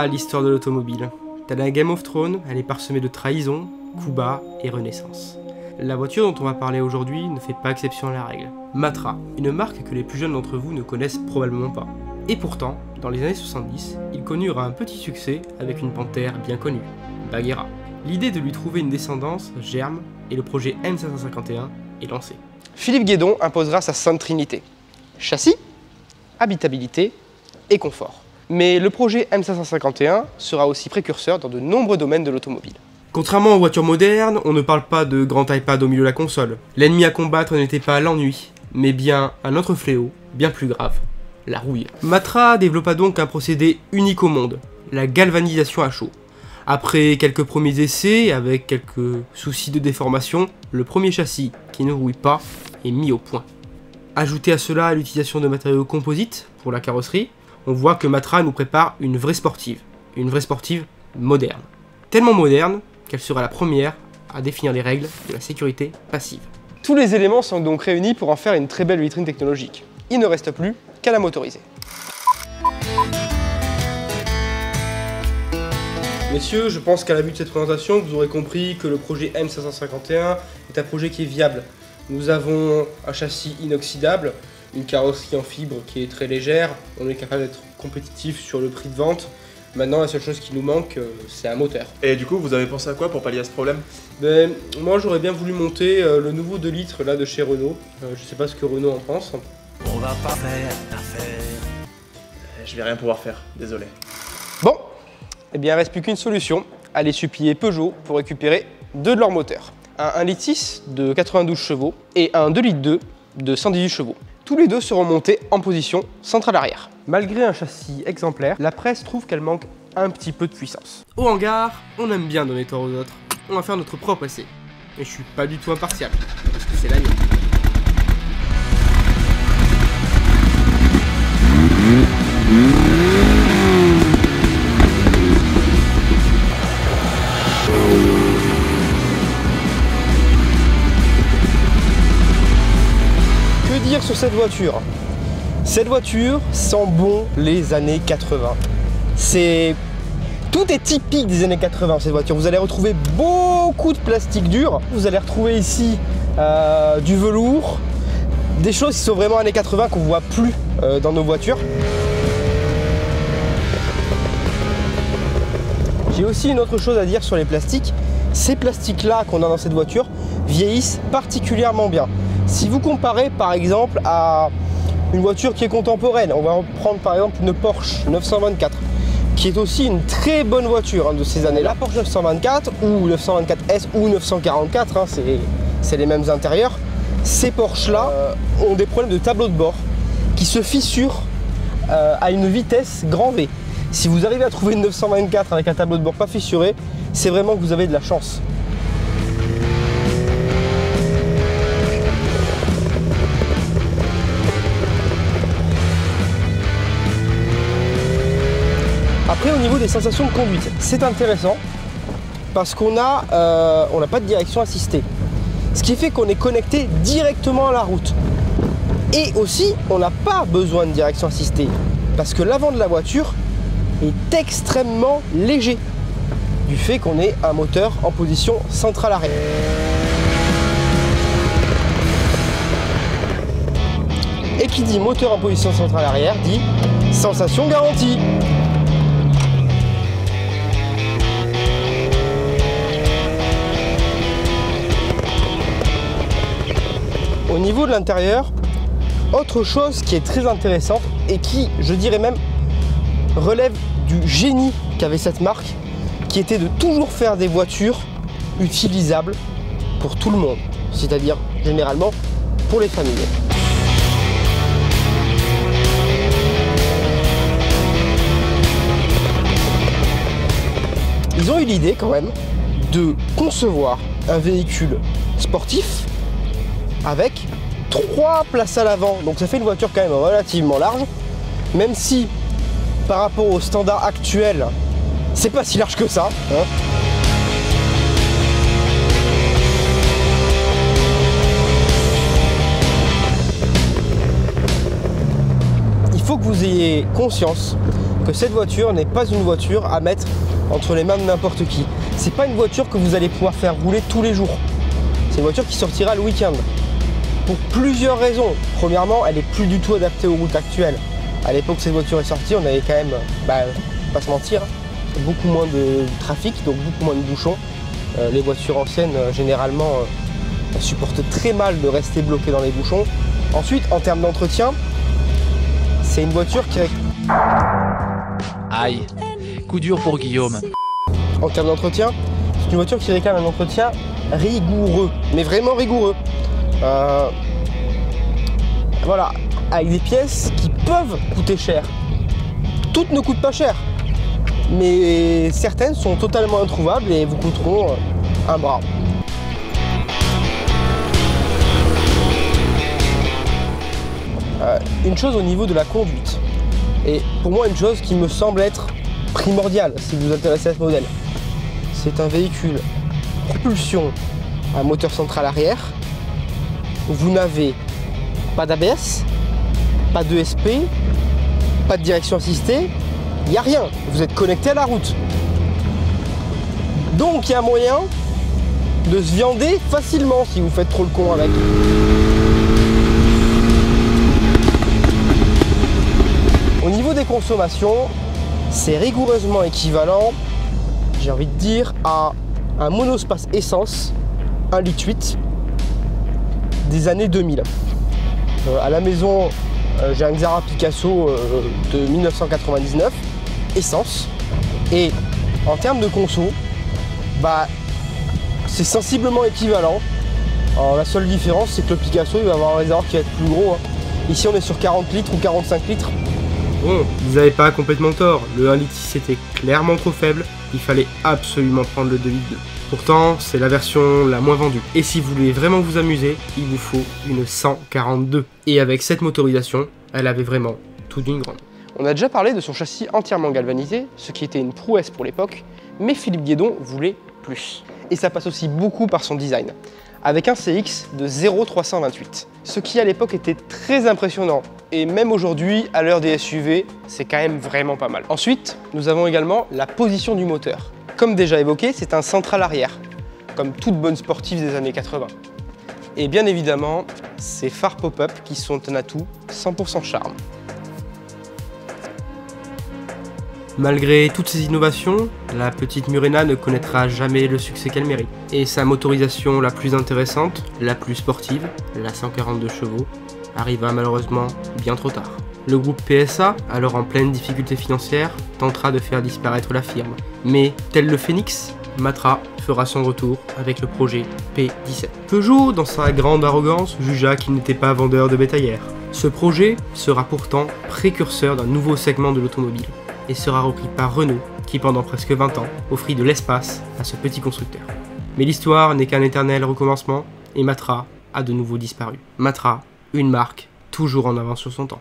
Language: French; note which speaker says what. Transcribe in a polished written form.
Speaker 1: Ah, l'histoire de l'automobile. Tel un Game of Thrones, elle est parsemée de trahison, coups bas et renaissance. La voiture dont on va parler aujourd'hui ne fait pas exception à la règle. Matra, une marque que les plus jeunes d'entre vous ne connaissent probablement pas. Et pourtant, dans les années 70, ils connurent un petit succès avec une panthère bien connue, Bagheera. L'idée de lui trouver une descendance germe et le projet M551 est lancé.
Speaker 2: Philippe Guédon imposera sa sainte trinité. Châssis, habitabilité et confort. Mais le projet M551 sera aussi précurseur dans de nombreux domaines de l'automobile.
Speaker 1: Contrairement aux voitures modernes, on ne parle pas de grand iPad au milieu de la console. L'ennemi à combattre n'était pas l'ennui, mais bien un autre fléau, bien plus grave, la rouille. Matra développa donc un procédé unique au monde, la galvanisation à chaud. Après quelques premiers essais, avec quelques soucis de déformation, le premier châssis, qui ne rouille pas, est mis au point. Ajoutez à cela l'utilisation de matériaux composites pour la carrosserie, on voit que Matra nous prépare une vraie sportive moderne. Tellement moderne qu'elle sera la première à définir les règles de la sécurité passive.
Speaker 2: Tous les éléments sont donc réunis pour en faire une très belle vitrine technologique. Il ne reste plus qu'à la motoriser. Messieurs, je pense qu'à la vue de cette présentation, vous aurez compris que le projet M551 est un projet qui est viable. Nous avons un châssis inoxydable, une carrosserie en fibre qui est très légère, on est capable d'être compétitif sur le prix de vente. Maintenant, la seule chose qui nous manque, c'est un moteur.
Speaker 3: Et du coup, vous avez pensé à quoi pour pallier à ce problème?
Speaker 2: Moi, j'aurais bien voulu monter le nouveau 2 litres là, de chez Renault. Je sais pas ce que Renault en pense.
Speaker 4: On va pas faire d'affaires.
Speaker 3: Je vais rien pouvoir faire, désolé.
Speaker 2: Bon, eh bien, il ne reste plus qu'une solution. Aller supplier Peugeot pour récupérer 2 de leurs moteurs. Un 1,6 litre de 92 chevaux et un 2,2 litres de 118 chevaux. Tous les deux seront montés en position centrale arrière. Malgré un châssis exemplaire, la presse trouve qu'elle manque un petit peu de puissance.
Speaker 1: Au hangar, on aime bien donner tort aux autres. On va faire notre propre essai. Et je suis pas du tout impartial, parce que c'est la mienne.
Speaker 2: Que dire sur cette voiture? Cette voiture sent bon les années 80. Tout est typique des années 80 cette voiture. Vous allez retrouver beaucoup de plastique dur. Vous allez retrouver ici du velours. Des choses qui sont vraiment années 80 qu'on ne voit plus dans nos voitures. J'ai aussi une autre chose à dire sur les plastiques. Ces plastiques-là qu'on a dans cette voiture vieillissent particulièrement bien. Si vous comparez par exemple à une voiture qui est contemporaine, on va prendre par exemple une Porsche 924, qui est aussi une très bonne voiture de ces années-là. La Porsche 924 ou 924S ou 944, c'est les mêmes intérieurs. Ces Porsche-là ont des problèmes de tableau de bord qui se fissurent à une vitesse grand V. Si vous arrivez à trouver une 924 avec un tableau de bord pas fissuré, c'est vraiment que vous avez de la chance. Après, au niveau des sensations de conduite, c'est intéressant parce qu'on n'a pas de direction assistée. Ce qui fait qu'on est connecté directement à la route. Et aussi, on n'a pas besoin de direction assistée parce que l'avant de la voiture est extrêmement léger du fait qu'on ait un moteur en position centrale arrière. Et qui dit moteur en position centrale arrière dit sensation garantie. Au niveau de l'intérieur, autre chose qui est très intéressante et qui, je dirais même, relève du génie qu'avait cette marque, qui était de toujours faire des voitures utilisables pour tout le monde, c'est-à-dire généralement pour les familles. Ils ont eu l'idée quand même de concevoir un véhicule sportif avec 3 places à l'avant, donc ça fait une voiture quand même relativement large, même si par rapport au standard actuel, c'est pas si large que ça. Il faut que vous ayez conscience que cette voiture n'est pas une voiture à mettre entre les mains de n'importe qui. C'est pas une voiture que vous allez pouvoir faire rouler tous les jours. C'est une voiture qui sortira le week-end. Pour plusieurs raisons. Premièrement, elle est plus du tout adaptée aux routes actuelles. À l'époque où cette voiture est sortie, on avait quand même, pas se mentir, beaucoup moins de trafic, donc beaucoup moins de bouchons. Les voitures anciennes, généralement, supportent très mal de rester bloquées dans les bouchons. Ensuite, en termes d'entretien, c'est une voiture qui...
Speaker 5: Aïe, coup dur pour Guillaume.
Speaker 2: En termes d'entretien, c'est une voiture qui réclame un entretien rigoureux, mais vraiment rigoureux. Voilà, avec des pièces qui peuvent coûter cher. Toutes ne coûtent pas cher, mais certaines sont totalement introuvables et vous coûteront un bras. Une chose au niveau de la conduite, et pour moi une chose qui me semble être primordiale si vous vous intéressez à ce modèle, c'est un véhicule propulsion à moteur central arrière. Vous n'avez pas d'ABS, pas d'ESP, pas de direction assistée, il n'y a rien, vous êtes connecté à la route. Donc il y a moyen de se viander facilement si vous faites trop le con avec. Au niveau des consommations, c'est rigoureusement équivalent, j'ai envie de dire, à un monospace essence 1,8 litre des années 2000. À la maison, j'ai un Xara Picasso de 1999, essence. Et en termes de conso, c'est sensiblement équivalent. Alors, la seule différence, c'est que le Picasso, il va avoir un réservoir qui va être plus gros. Ici, on est sur 40 litres ou 45 litres.
Speaker 1: Bon, vous n'avez pas complètement tort, le 1,6 litre était clairement trop faible, il fallait absolument prendre le 2,2 litres. Pourtant, c'est la version la moins vendue. Et si vous voulez vraiment vous amuser, il vous faut une 142. Et avec cette motorisation, elle avait vraiment tout d'une grande.
Speaker 2: On a déjà parlé de son châssis entièrement galvanisé, ce qui était une prouesse pour l'époque, mais Philippe Guédon voulait plus. Et ça passe aussi beaucoup par son design, avec un CX de 0,328, ce qui à l'époque était très impressionnant. Et même aujourd'hui, à l'heure des SUV, c'est quand même vraiment pas mal. Ensuite, nous avons également la position du moteur. Comme déjà évoqué, c'est un central arrière, comme toute bonne sportive des années 80. Et bien évidemment, ces phares pop-up qui sont un atout 100% charme.
Speaker 1: Malgré toutes ces innovations, la petite Murena ne connaîtra jamais le succès qu'elle mérite. Et sa motorisation la plus intéressante, la plus sportive, la 142 chevaux, arriva malheureusement bien trop tard. Le groupe PSA, alors en pleine difficulté financière, tentera de faire disparaître la firme. Mais, tel le phénix, Matra fera son retour avec le projet P17. Peugeot, dans sa grande arrogance, jugea qu'il n'était pas vendeur de bétaillère. Ce projet sera pourtant précurseur d'un nouveau segment de l'automobile et sera repris par Renault, qui pendant presque 20 ans offrit de l'espace à ce petit constructeur. Mais l'histoire n'est qu'un éternel recommencement et Matra a de nouveau disparu. Matra, une marque toujours en avance sur son temps.